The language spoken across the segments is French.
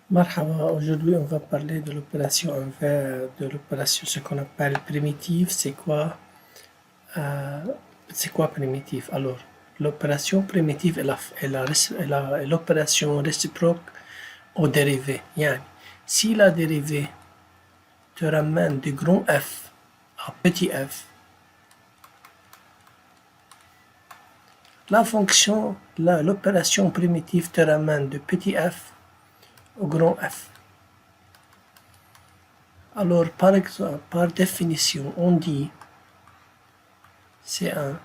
Marhaba, aujourd'hui on va parler de l'opération de l'opération ce qu'on appelle primitive. C'est quoi primitive? Alors, l'opération primitive est l'opération réciproque au dérivé. Yani, si la dérivée te ramène de grand F à petit f, l'opération primitive te ramène de petit f au grand F. Alors, par exemple, par définition, on dit c'est un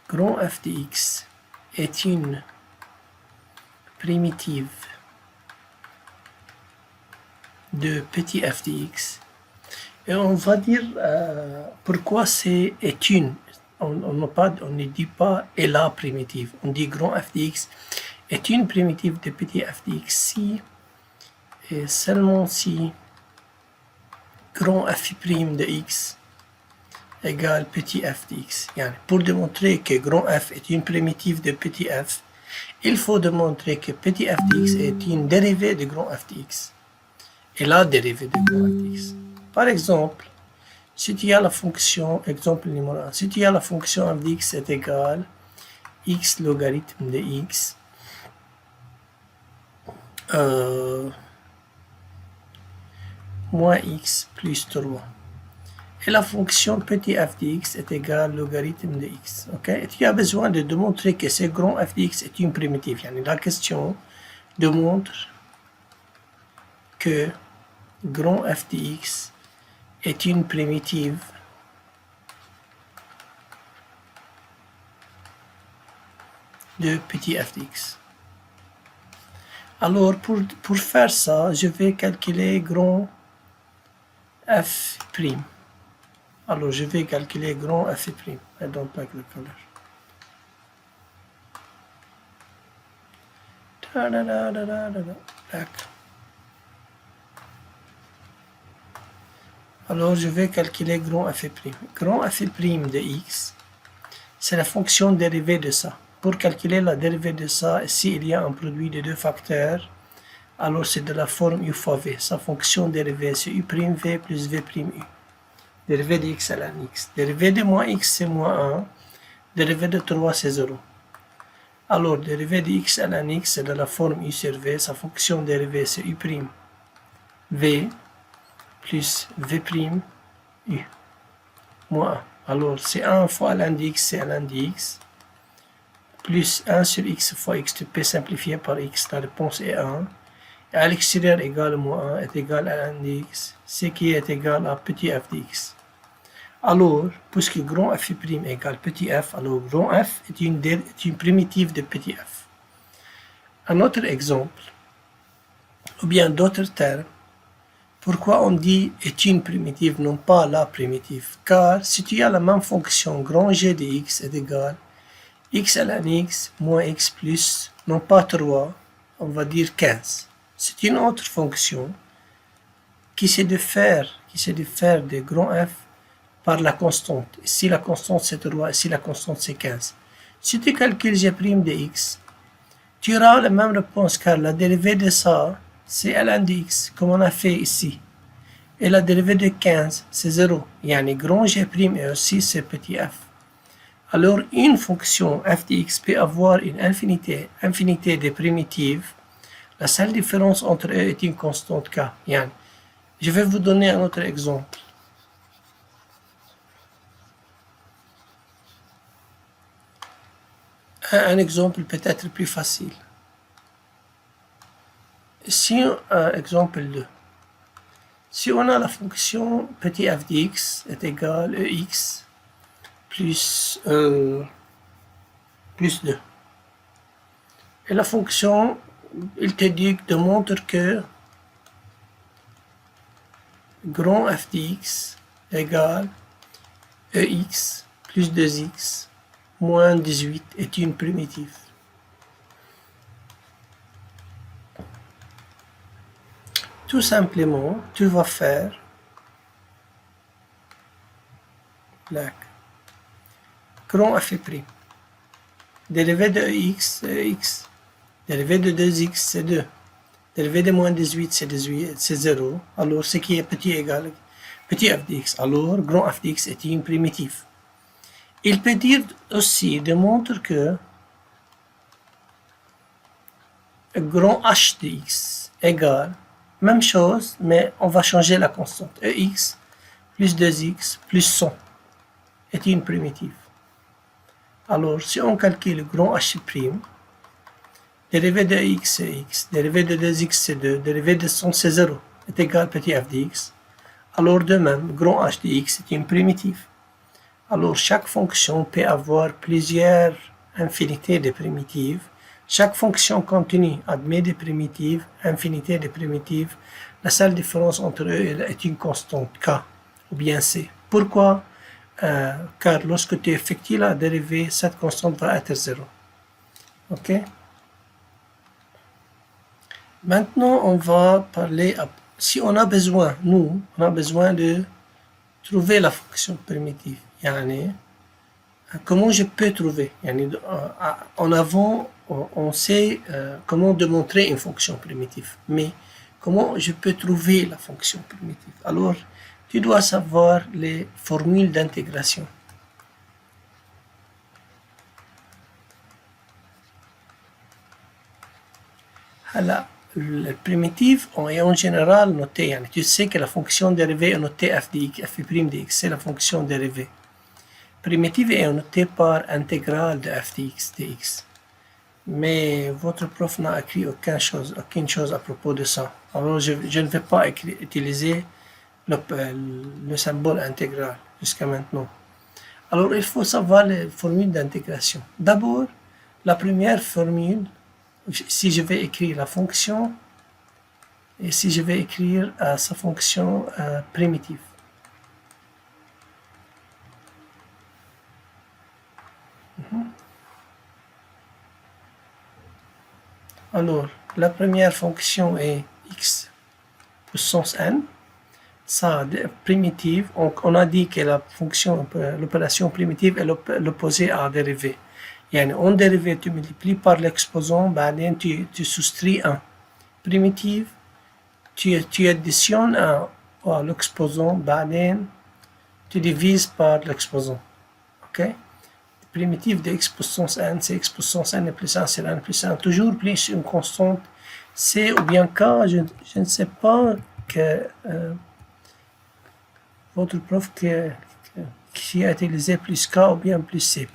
grand f de x est une primitive de petit f de x. Et on va dire pourquoi est une. On ne dit pas est la primitive. On dit grand f de x est une primitive de petit f de x si et seulement si grand f' de x égale petit f de x. Pour démontrer que grand f est une primitive de petit f, il faut démontrer que petit f de x est une dérivée de grand f de x. Et la dérivée de grand f de x. Par exemple, si tu as la fonction, exemple numéro 1, si tu as la fonction f de x est égale x logarithme de x, moins x plus 3. Et la fonction petit f de x est égale logarithme de x. Okay? Et tu as besoin de démontrer que ce grand f de x est une primitive. La question démontre que grand f de x est une primitive de petit f de x. Alors, pour faire ça, je vais calculer grand f'. Alors, je vais calculer grand f'. I don't like the color. Alors, je vais calculer grand f'. Grand f' de x, c'est la fonction dérivée de ça. Pour calculer la dérivée de ça, ici il y a un produit de deux facteurs, alors c'est de la forme u fois v. Sa fonction dérivée, c'est u' v plus v' u. Dérivée de x ln x. Dérivée de moins x, c'est moins 1. Dérivée de 3, c'est 0. Alors, dérivée de x ln x, c'est de la forme u sur v. Sa fonction dérivée, c'est u' v plus v' u. Moins 1. Alors, c'est 1 fois ln de x, c'est ln de x. Plus 1 sur x fois x, tu peux simplifier par x, la réponse est 1. Et à l'extérieur égale moins 1 est égal à ln de x, ce qui est égal à petit f de x. Alors, puisque grand f' égale petit f, alors grand f est une primitive de petit f. Un autre exemple, ou bien d'autres termes, pourquoi on dit est une primitive, non pas la primitive? Car si tu as la même fonction, grand g de x est égal x ln x moins x plus, non pas 3, on va dire 15. C'est une autre fonction qui c'est de faire de grand f par la constante. Ici la constante c'est 3, ici la constante c'est 15. Si tu calcules g' de x, tu auras la même réponse car la dérivée de ça c'est ln de x comme on a fait ici. Et la dérivée de 15 c'est 0. Yani grand g' est aussi c'est petit f. Alors, une fonction f de x peut avoir une infinité de primitives. La seule différence entre eux est une constante k. Yani, je vais vous donner un autre exemple. Un exemple peut-être plus facile. Si, exemple 2. Si on a la fonction petit f de x est égal à ex plus 2. Et la fonction, il te dit, démontre que grand f de x égale ex plus 2x moins 18 est une primitive. Tout simplement, tu vas faire grand f'. Dérivée de x, c'est x. Dérivée de 2x, c'est 2. Dérivé de moins 18, c'est 0. Alors, ce qui est petit égal petit f de x. Alors, grand f de x est une primitive. Il peut dire aussi, démontre que grand h de x égale, même chose, mais on va changer la constante. Ex plus 2x plus 100 est une primitive. Alors, si on calcule grand h', dérivé de x c'est x, dérivé de 2x c'est 2, dérivé de 100 c'est 0, est égal petit f de x. Alors de même, grand h de x est une primitive. Alors chaque fonction peut avoir plusieurs infinités de primitives. Chaque fonction continue admet des primitives, infinité de primitives. La seule différence entre eux est une constante k ou bien c. Pourquoi? Car lorsque tu effectues la dérivée, cette constante va être 0. Ok? Maintenant, on va parler, si on a besoin, nous, on a besoin de trouver la fonction primitive. Yani, comment je peux trouver? Yani, en avant, on sait comment démontrer une fonction primitive, mais comment je peux trouver la fonction primitive? Alors, tu dois savoir les formules d'intégration. Alors, les primitives est en général notée. Yani, tu sais que la fonction dérivée est notée f de x, c'est la fonction dérivée. Primitive est notée par intégrale de f de x. Mais votre prof n'a écrit aucune chose à propos de ça. Alors je ne vais pas utiliser le symbole intégral jusqu'à maintenant. Alors il faut savoir les formules d'intégration. D'abord, la première formule, si je vais écrire la fonction, et si je vais écrire sa fonction primitive. Alors, la première fonction est x puissance n. Ça, primitive, on a dit que la fonction, l'opération primitive est l'opposé à la dérivée. Yani, en dérivée, tu multiplies par l'exposant, tu soustrais 1. Primitive, tu additionnes à l'exposant, tu divises par l'exposant. Ok? Primitive de x puissance n, c'est x puissance n plus 1, c'est n plus 1. Toujours plus une constante c ou bien k, je ne sais pas que votre prof qui a utilisé plus k ou bien plus c.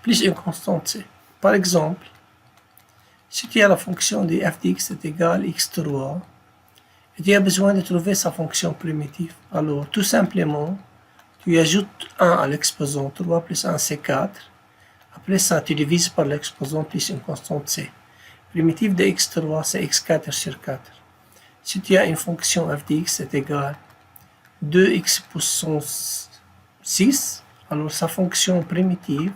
Plus une constante c. Par exemple, si tu as la fonction de f de x est égale x3, et tu as besoin de trouver sa fonction primitive, alors tout simplement, tu ajoutes 1 à l'exposant, 3 plus 1 c'est 4. Après ça, tu divises par l'exposant plus une constante c. Primitive de x3 c'est x4 sur 4. Si tu as une fonction f de x est égale 2x puissance 6, alors sa fonction primitive,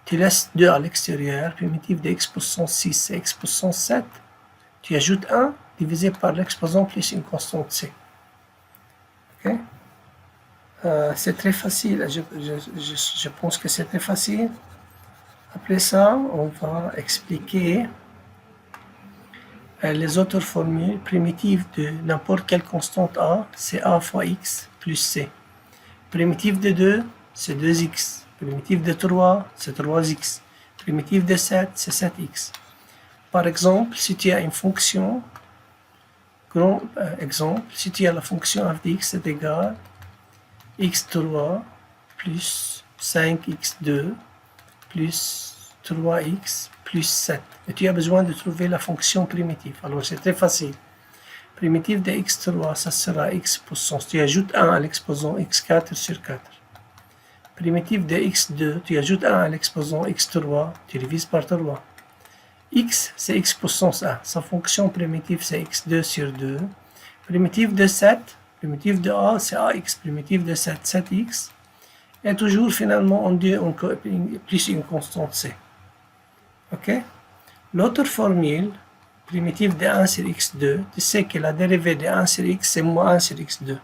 tu laisses 2 à l'extérieur, primitive de x puissance 6 c'est x puissance 7. Tu ajoutes 1 divisé par l'exposant plus une constante c. Ok? C'est très facile, je pense que c'est très facile. Après ça, on va expliquer les autres formules primitives de n'importe quelle constante a, c'est a fois x plus c. Primitive de 2, c'est 2x. Primitive de 3, c'est 3x. Primitive de 7, c'est 7x. Par exemple, si tu as une fonction, grand exemple, si tu as la fonction f de x est égale x3 plus 5x2 plus 3x plus 7. Et tu as besoin de trouver la fonction primitive. Alors c'est très facile. Primitive de x3, ça sera x puissance. Tu ajoutes 1 à l'exposant x4 sur 4. Primitive de x2, tu ajoutes 1 à l'exposant x3, tu divises par 3. X, c'est x puissance 1. Sa fonction primitive, c'est x2 sur 2. Primitive de 7, primitive de a, c'est ax. Primitive de 7, 7x. Et toujours, finalement, on dit plus une constante c. Ok? L'autre formule, primitive de 1 sur x2, tu sais que la dérivée de 1 sur x, c'est moins 1 sur x2.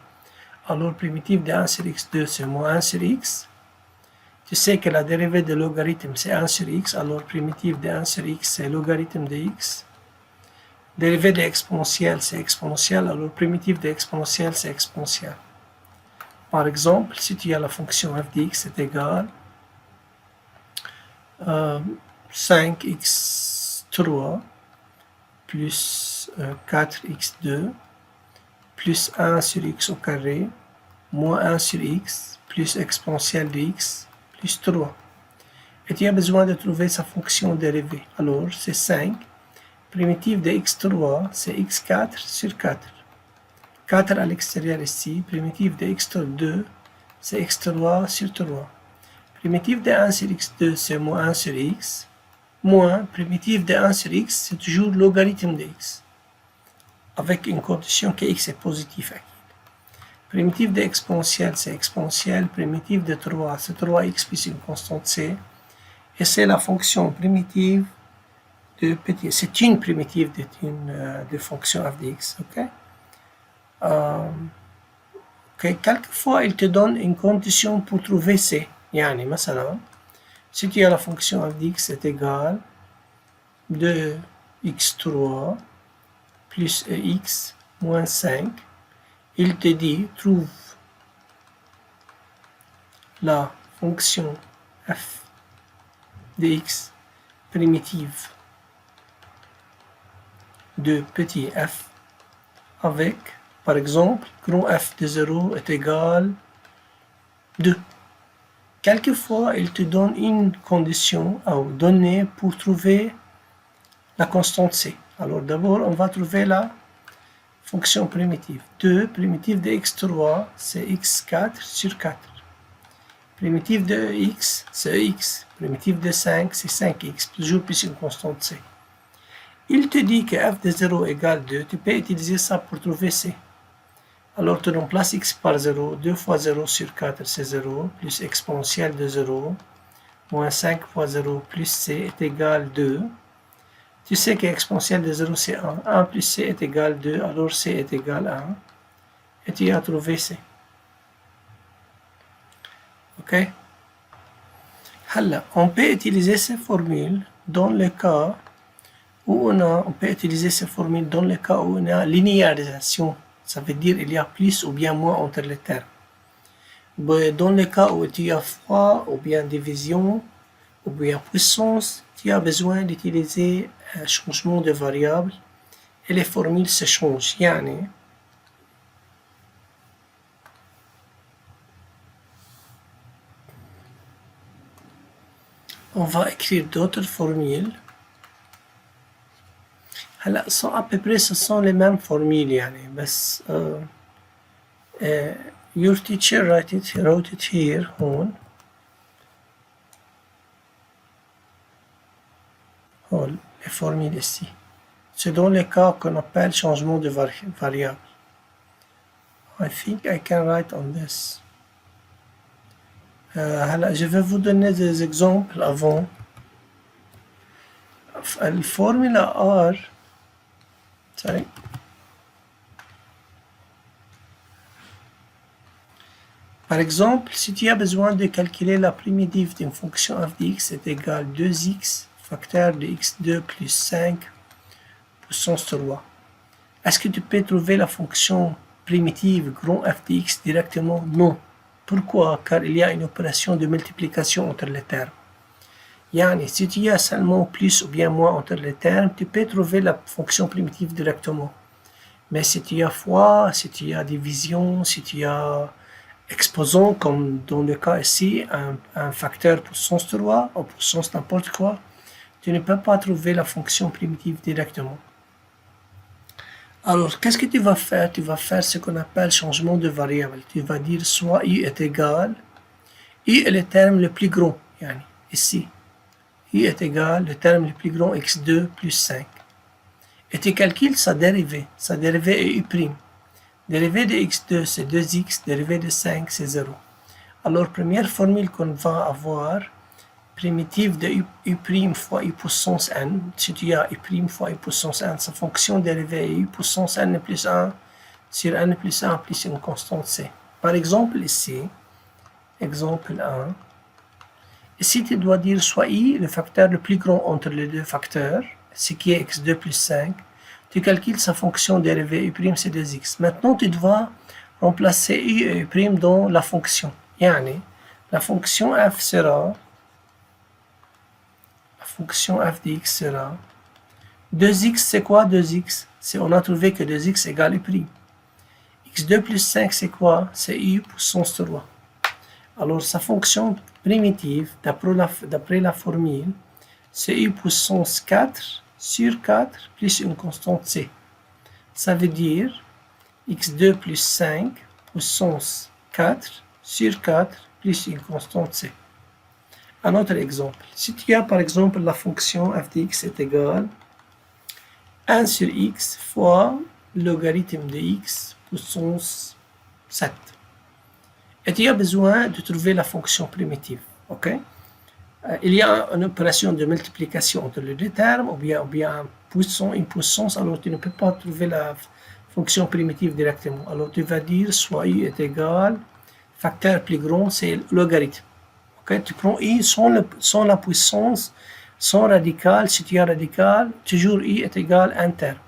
Alors, primitive de 1 sur x2, c'est moins 1 sur x. Tu sais que la dérivée de logarithme c'est 1 sur x, alors primitive de 1 sur x c'est logarithme de x. Dérivée de exponentielle c'est exponentielle, alors primitive de exponentielle c'est exponentielle. Par exemple, si tu as la fonction f de x est égale 5x3 plus 4x2 plus 1 sur x au carré moins 1 sur x plus exponentielle de x plus 3. Et tu as besoin de trouver sa fonction dérivée. Alors, c'est 5. Primitive de x3, c'est x4 sur 4. 4 à l'extérieur ici. Primitive de x2, c'est x3 sur 3. Primitive de 1 sur x2, c'est moins 1 sur x. Moins primitive de 1 sur x, c'est toujours logarithme de x. Avec une condition que x est positif. Primitive de exponentielle, c'est exponentielle. Primitive de 3, c'est 3x plus une constante c. Et c'est la fonction primitive de petit. C'est une primitive de fonction f de x. Okay? Quelquefois, il te donne une condition pour trouver c. يعني مثلا si tu as la fonction f de x est égale 2x3 plus x moins 5, il te dit trouve la fonction f de x primitive de petit f avec, par exemple, grand f de 0 est égal 2. Quelquefois, il te donne une condition à donner pour trouver la constante c. Alors d'abord, on va trouver la fonction primitive. 2, primitive de x3, c'est x4 sur 4. Primitive de x, c'est x. Primitive de 5, c'est 5x, toujours plus une constante c. Il te dit que f de 0 égale 2, tu peux utiliser ça pour trouver c. Alors tu remplaces x par 0, 2 fois 0 sur 4 c'est 0, plus exponentielle de 0, moins 5 fois 0 plus c est égal 2. Tu sais que exponentielle de 0 c'est 1, 1 plus c est égal 2, alors c est égal 1, et tu as trouvé c. Ok? Halla, on peut utiliser ces formules dans le cas où on peut utiliser ces formules dans le cas où on a linéarisation. Ça veut dire il y a plus ou bien moins entre les termes. Dans le cas où tu as fois ou bien division ou bien puissance, tu as besoin d'utiliser un changement de variable et les formules se changent. يعني on va écrire d'autres formules. هلا à peu près ce sont les mêmes formules يعني بس your teacher wrote it here هون les formules ici. C'est dans le cas qu'on appelle changement de variable. I think I can write on this. هلا je vais vous donner des exemples avant. La formule R sorry. Par exemple, si tu as besoin de calculer la primitive d'une fonction f de x est égale 2x facteur de x2 plus 5 puissance 3. Est-ce que tu peux trouver la fonction primitive grand f de x directement? Non. Pourquoi? Car il y a une opération de multiplication entre les termes. Yani, si tu as seulement plus ou bien moins entre les termes, tu peux trouver la fonction primitive directement. Mais si tu as fois, si tu as division, si tu as exposant, comme dans le cas ici, un facteur puissance 3 ou puissance n'importe quoi, tu ne peux pas trouver la fonction primitive directement. Alors, qu'est-ce que tu vas faire? Tu vas faire ce qu'on appelle changement de variable. Tu vas dire soit i est égal, i est le terme le plus grand, yani, ici. i est égal, le terme le plus grand, x2 plus 5. Et tu calcules sa dérivée. Sa dérivée est u'. Dérivée de x2, c'est 2x. Dérivée de 5, c'est 0. Alors, première formule qu'on va avoir, primitive de u' fois u puissance n. Si tu as u' fois u puissance n, sa fonction dérivée est u puissance n plus 1 sur n plus 1 plus une constante c. Par exemple, ici, exemple 1, Et si tu dois dire soit i, le facteur le plus grand entre les deux facteurs, ce qui est x2 plus 5, tu calcules sa fonction dérivée u', c'est 2x. Maintenant, tu dois remplacer u et u' dans la fonction. Yani, la fonction f sera, la fonction f de x sera 2x, c'est quoi 2x? On a trouvé que 2x égale u'. x2 plus 5, c'est quoi? C'est u puissance 3. Alors, sa fonction primitive, d'après la formule, c'est u puissance 4 sur 4 plus une constante c. Ça veut dire x2 plus 5 puissance 4 sur 4 plus une constante c. Un autre exemple. Si tu as par exemple la fonction f de x est égale 1 sur x fois le logarithme de x puissance 7. Et tu as besoin de trouver la fonction primitive. Okay? Il y a une opération de multiplication entre les deux termes, ou bien une puissance, alors tu ne peux pas trouver la fonction primitive directement. Alors tu vas dire soit i est égal, facteur plus grand, c'est le logarithme. Okay? Tu prends i sans la puissance, sans radical, si tu as radical, toujours i est égal à un terme.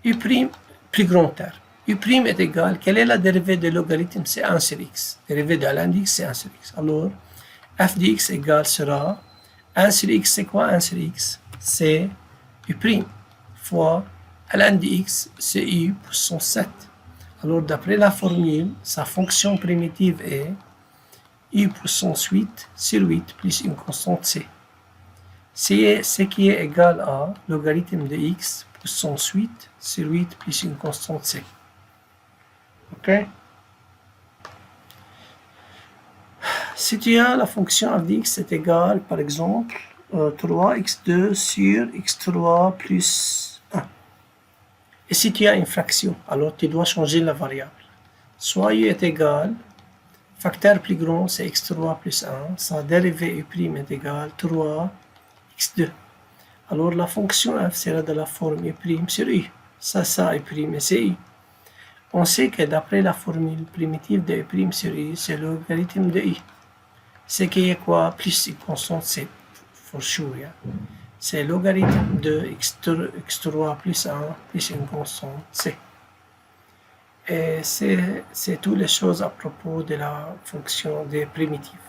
U' plus grand terme. U' est égal, quelle est la dérivée de logarithme? C'est 1 sur x. Dérivée de ln de x, c'est 1 sur x. Alors, f de x égale sera 1 sur x, c'est quoi 1 sur x? C'est u' fois ln de x, c'est u puissance 7. Alors, d'après la formule, sa fonction primitive est u puissance 8 sur 8 plus une constante c. C'est ce qui est égal à logarithme de x puissance 8 sur 8 plus une constante c. Ok? Si tu as la fonction f de x est égale, par exemple, 3x2 sur x3 plus 1. Et si tu as une fraction, alors tu dois changer la variable. Soit u est égal, facteur plus grand c'est x3 plus 1, sa dérivée u' est égale 3x2. Alors la fonction f sera de la forme u' sur u. Ça u' et c'est u. On sait que d'après la formule primitive de u' sur u, c'est le logarithme de u. C'est qui est quoi? Plus une constante c, for sure. Yeah. C'est le logarithme de x3 plus 1 plus une constante c. Et c'est toutes les choses à propos de la fonction des primitives.